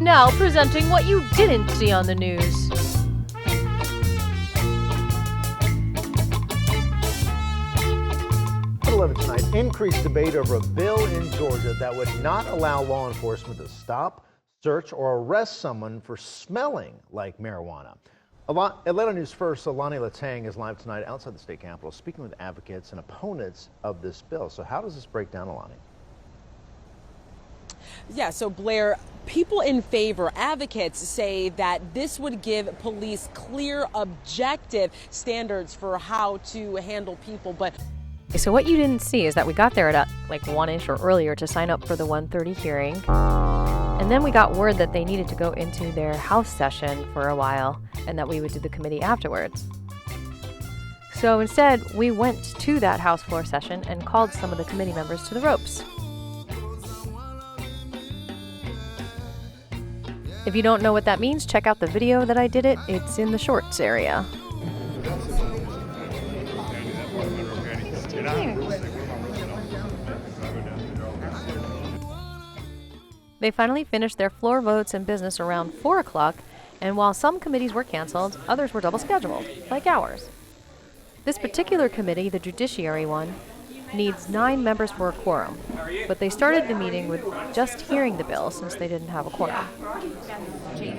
Now presenting what you didn't see on the news. At 11 tonight, increased debate over a bill in Georgia that would not allow law enforcement to stop, search, or arrest someone for smelling like marijuana. Atlanta News First, Alani Latang is live tonight outside the state capitol, speaking with advocates and opponents of this bill. So how does this break down, Alani? Yeah, so Blair, people in favor, advocates say that this would give police clear, objective standards for how to handle people. But So what you didn't see is that we got there at like 1-ish or earlier to sign up for the 1:30 hearing. And then we got word that they needed to go into their House session for a while and that we would do the committee afterwards. So instead, we went to that House floor session and called some of the committee members to the ropes. If you don't know what that means, check out the video that I did it. It's in the shorts area. They finally finished their floor votes and business around 4 o'clock, and while some committees were canceled, others were double scheduled, like ours. This particular committee, the Judiciary one, needs 9 members for a quorum, but they started the meeting with just hearing the bill since they didn't have a quorum,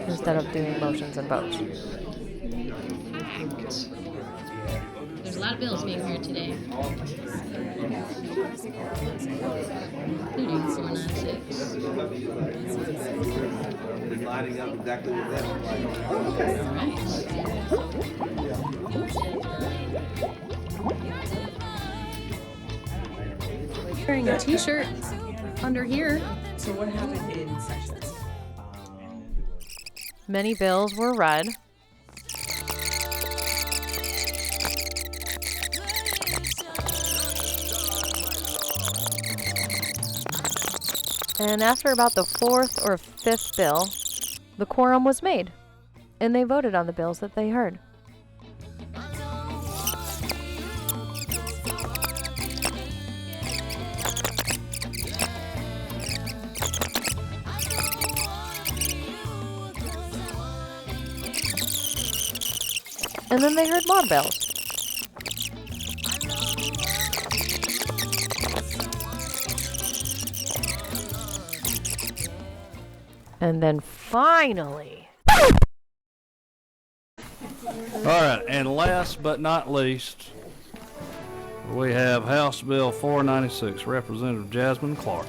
instead of doing motions and votes. There's a lot of bills being heard today, including 496. Lining up exactly what that Wearing a t-shirt under here. So what happened in sessions? Many bills were read. And after about the 4th or 5th bill, the quorum was made, and they voted on the bills that they heard. And then they heard more bills. And then finally... All right, and last but not least, we have House Bill 496, Representative Jasmine Clark.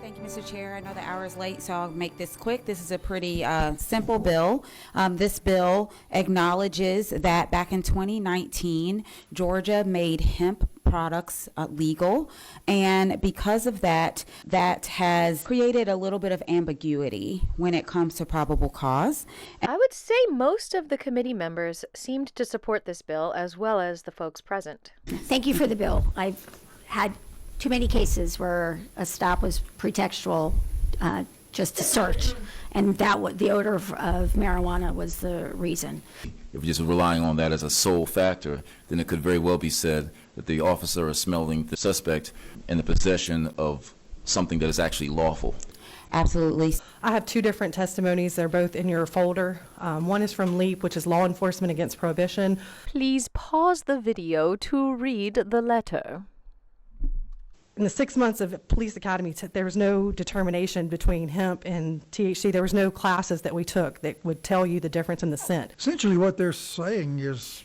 Thank you, Mr. Chair. I know the hour is late, so I'll make this quick. This is a pretty simple bill. This bill acknowledges that back in 2019, Georgia made hemp products legal, and because of that, that has created a little bit of ambiguity when it comes to probable cause. I would say most of the committee members seemed to support this bill, as well as the folks present. Thank you for the bill. I've had too many cases where a stop was pretextual just to search, and that the odor of marijuana was the reason. If you're just relying on that as a sole factor, then it could very well be said that the officer is smelling the suspect in the possession of something that is actually lawful. Absolutely. I have 2 different testimonies. They're both in your folder. One is from LEAP, which is Law Enforcement Against Prohibition. Please pause the video to read the letter. In the 6 months of Police Academy, there was no determination between hemp and THC. There was no classes that we took that would tell you the difference in the scent. Essentially what they're saying is...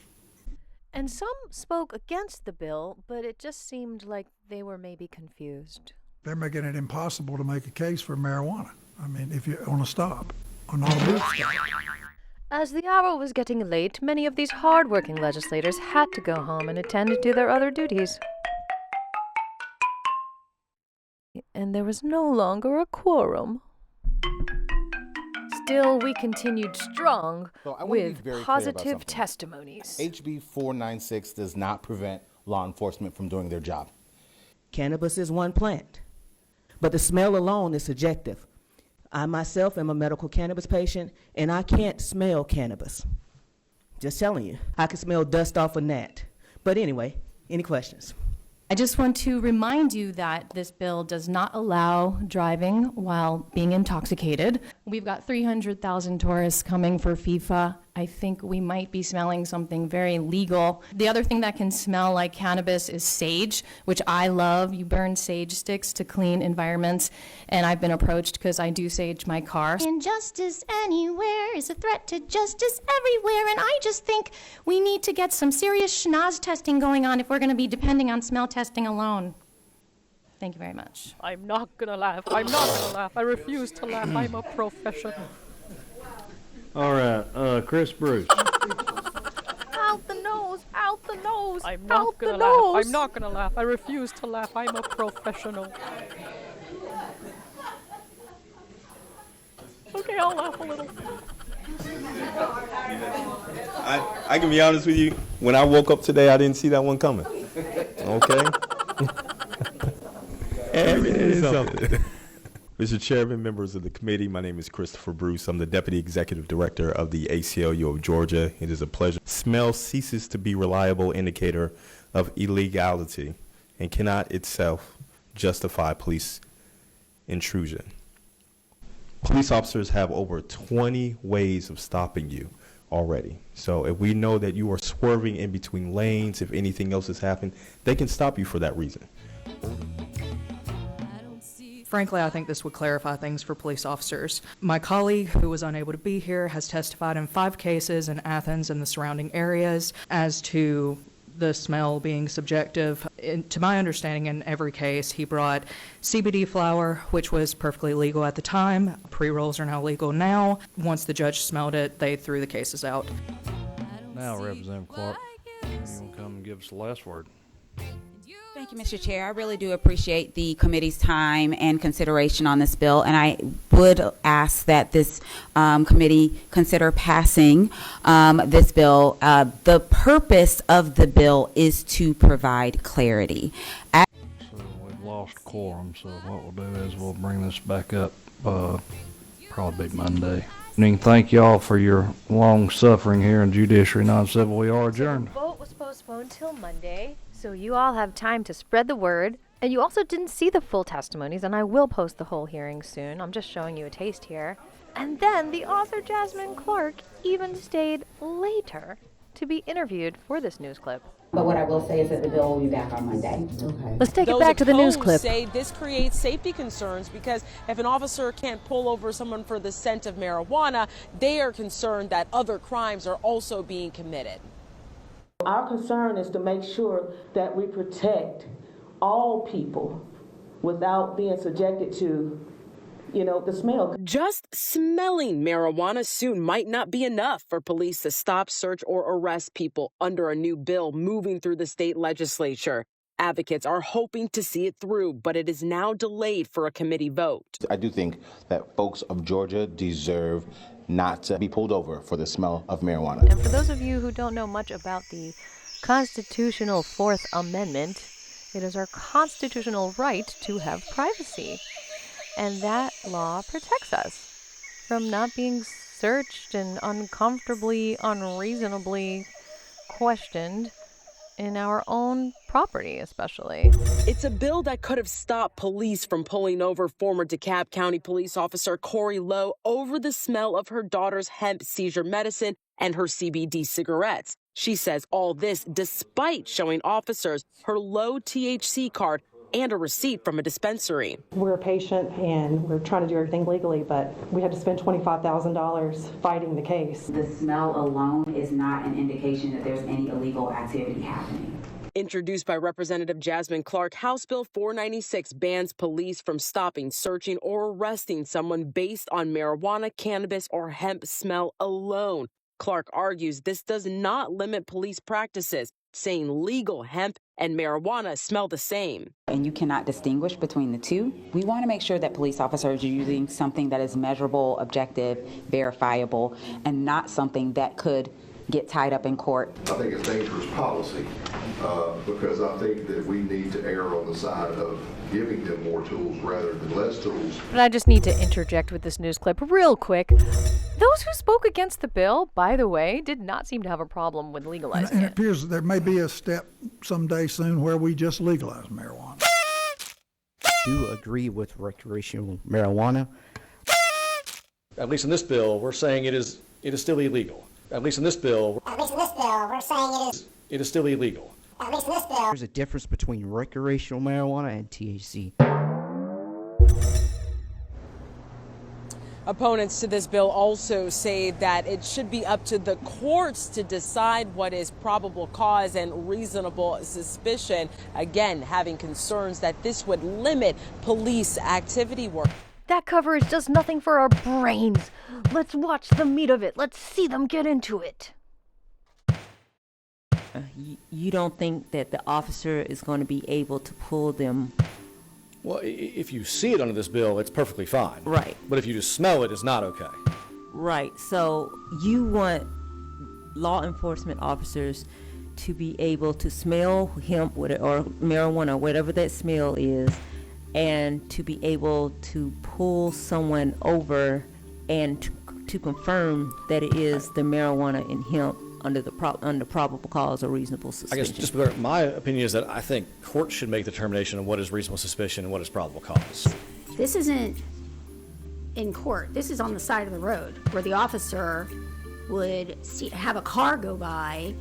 And some spoke against the bill, but it just seemed like they were maybe confused. They're making it impossible to make a case for marijuana. I mean, if you want to stop, or not a move stop. As the hour was getting late, many of these hard-working legislators had to go home and attend to their other duties. And there was no longer a quorum. Still, we continued strong with positive testimonies. HB 496 does not prevent law enforcement from doing their job. Cannabis is one plant, but the smell alone is subjective. I myself am a medical cannabis patient, and I can't smell cannabis. Just telling you. I can smell dust off a gnat. But anyway, Any questions? I just want to remind you that this bill does not allow driving while being intoxicated. We've got 300,000 tourists coming for FIFA. I think we might be smelling something very legal. The other thing that can smell like cannabis is sage, which I love. You burn sage sticks to clean environments, and I've been approached because I do sage my car. Injustice anywhere is a threat to justice everywhere, and I just think we need to get some serious schnoz testing going on if we're going to be depending on smell testing alone. Thank you very much. I'm not gonna laugh. I'm not gonna laugh. I refuse to laugh. I'm a professional. All right, Chris Bruce. Out the nose, out the nose, I'm not gonna laugh. I'm not gonna laugh. I refuse to laugh. I'm a professional. Okay, I'll laugh a little. I can be honest with you. When I woke up today, I didn't see that one coming. Okay. Something. Mr. Chairman, members of the committee, my name is Christopher Bruce. I'm the Deputy Executive Director of the ACLU of Georgia. It is a pleasure. Smell ceases to be a reliable indicator of illegality and cannot itself justify police intrusion. Police officers have over 20 ways of stopping you already. So if we know that you are swerving in between lanes, if anything else has happened, they can stop you for that reason. Frankly, I think this would clarify things for police officers. My colleague, who was unable to be here, has testified in 5 cases in Athens and the surrounding areas as to the smell being subjective. To my understanding, in every case, he brought CBD flower, which was perfectly legal at the time. Pre-rolls are now legal now. Once the judge smelled it, they threw the cases out. Now, Representative Clark, you will come and give us the last word. Thank you, Mr. Chair. I really do appreciate the committee's time and consideration on this bill, and I would ask that this committee consider passing this bill. The purpose of the bill is to provide clarity. So we've lost quorum, so what we'll do is we'll bring this back up probably Monday. And thank you all for your long suffering here in Judiciary Non-Civil. We are adjourned. The vote was postponed till Monday, so you all have time to spread the word. And you also didn't see the full testimonies, and I will post the whole hearing soon. I'm just showing you a taste here. And then the author Jasmine Clark even stayed later to be interviewed for this news clip. But what I will say is that the bill will be back on Monday. Okay. Let's take it Those back to the news clip. opposed say this creates safety concerns because if an officer can't pull over someone for the scent of marijuana, they are concerned that other crimes are also being committed. Our concern is to make sure that we protect all people without being subjected to, the smell. Just smelling marijuana soon might not be enough for police to stop, search, or arrest people under a new bill moving through the state legislature. Advocates are hoping to see it through, but it is now delayed for a committee vote. I do think that folks of Georgia deserve not to be pulled over for the smell of marijuana. And for those of you who don't know much about the constitutional Fourth Amendment, it is our constitutional right to have privacy. And that law protects us from not being searched and uncomfortably, unreasonably questioned in our own property, especially. It's a bill that could have stopped police from pulling over former DeKalb County police officer Corey Lowe over the smell of her daughter's hemp seizure medicine and her CBD cigarettes. She says all this despite showing officers her low THC card and a receipt from a dispensary. We're a patient and we're trying to do everything legally, but we had to spend $25,000 fighting the case. The smell alone is not an indication that there's any illegal activity happening. Introduced by Representative Jasmine Clark, House Bill 496 bans police from stopping, searching, or arresting someone based on marijuana, cannabis, or hemp smell alone. Clark argues this does not limit police practices, saying legal hemp and marijuana smell the same. And you cannot distinguish between the two. We want to make sure that police officers are using something that is measurable, objective, verifiable, and not something that could get tied up in court. I think it's dangerous policy because I think that we need to err on the side of giving them more tools rather than less tools. But I just need to interject with this news clip real quick. Those who spoke against the bill, by the way, did not seem to have a problem with legalizing And it. it appears that there may be a step someday soon where we just legalize marijuana. Do agree with recreational marijuana. At least in this bill, we're saying it is still illegal. At least in this bill, we're saying it is still illegal. There's a difference between recreational marijuana and THC. Opponents to this bill also say that it should be up to the courts to decide what is probable cause and reasonable suspicion. Again, having concerns that this would limit police activity work. That coverage does nothing for our brains. Let's watch the meat of it. Let's see them get into it. You don't think that the officer is going to be able to pull them? Well, if you see it under this bill, it's perfectly fine. Right. But if you just smell it, it's not okay. Right. So you want law enforcement officers to be able to smell hemp or marijuana, whatever that smell is, and to be able to pull someone over and to confirm that it is the marijuana and hemp under probable cause or reasonable suspicion. I guess just because my opinion is that I think courts should make the determination of what is reasonable suspicion and what is probable cause. This isn't in court. This is on the side of the road where the officer would have a car go by,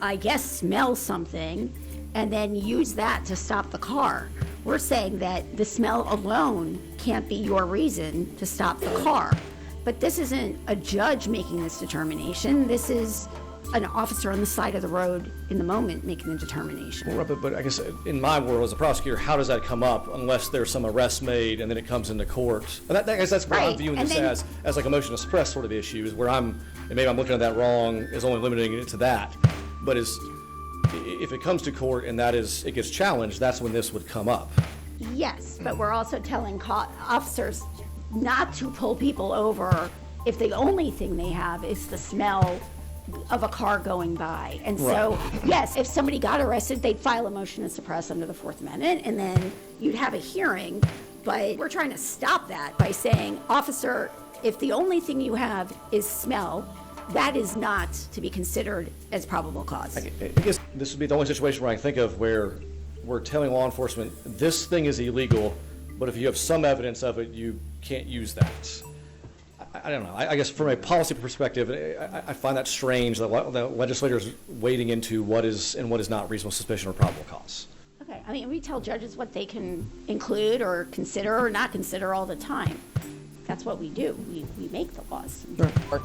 I guess smell something, and then use that to stop the car. We're saying that the smell alone can't be your reason to stop the car. But this isn't a judge making this determination. This is an officer on the side of the road in the moment making the determination. Well, but I guess in my world as a prosecutor, how does that come up unless there's some arrest made and then it comes into court? And I guess that's where I'm viewing this as like a motion to suppress sort of issue, is where and maybe I'm looking at that wrong, is only limiting it to that. But if it comes to court and it gets challenged, that's when this would come up. Yes, but we're also telling officers not to pull people over if the only thing they have is the smell of a car going by. And so, yes, if somebody got arrested, they'd file a motion to suppress under the Fourth Amendment, and then you'd have a hearing. But we're trying to stop that by saying, officer, if the only thing you have is smell, that is not to be considered as probable cause. I guess this would be the only situation where I can think of where we're telling law enforcement, this thing is illegal, but if you have some evidence of it, you can't use that. I don't know. I guess from a policy perspective, I find that strange that the legislators wading into what is and what is not reasonable suspicion or probable cause. Okay, I mean, we tell judges what they can include or consider or not consider all the time. That's what we do. We make the laws.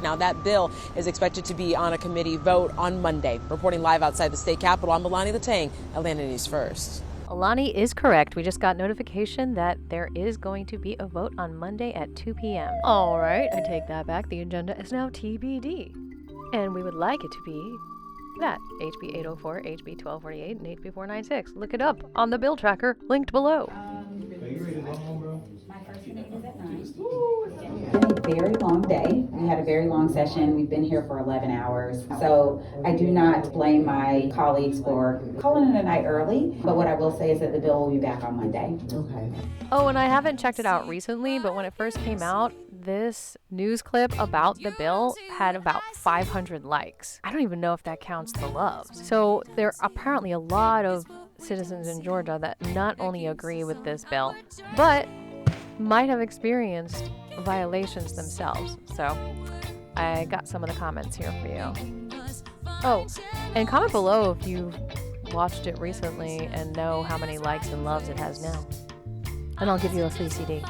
Now, that bill is expected to be on a committee vote on Monday. Reporting live outside the state capitol, I'm Milani Latang, Atlanta News First. Alani is correct. We just got notification that there is going to be a vote on Monday at 2 p.m. All right, I take that back. The agenda is now TBD. And we would like it to be that. HB 804, HB 1248, and HB 496. Look it up on the bill tracker linked below. It's been a very long day. We had a very long session. We've been here for 11 hours. So I do not blame my colleagues for calling it a night early. But what I will say is that the bill will be back on Monday. Okay. Oh, and I haven't checked it out recently, but when it first came out, this news clip about the bill had about 500 likes. I don't even know if that counts the loves. So there are apparently a lot of citizens in Georgia that not only agree with this bill, but might have experienced violations themselves. So I got some of the comments here for you. Oh, and comment below if you've watched it recently and know how many likes and loves it has now. And I'll give you a free CD.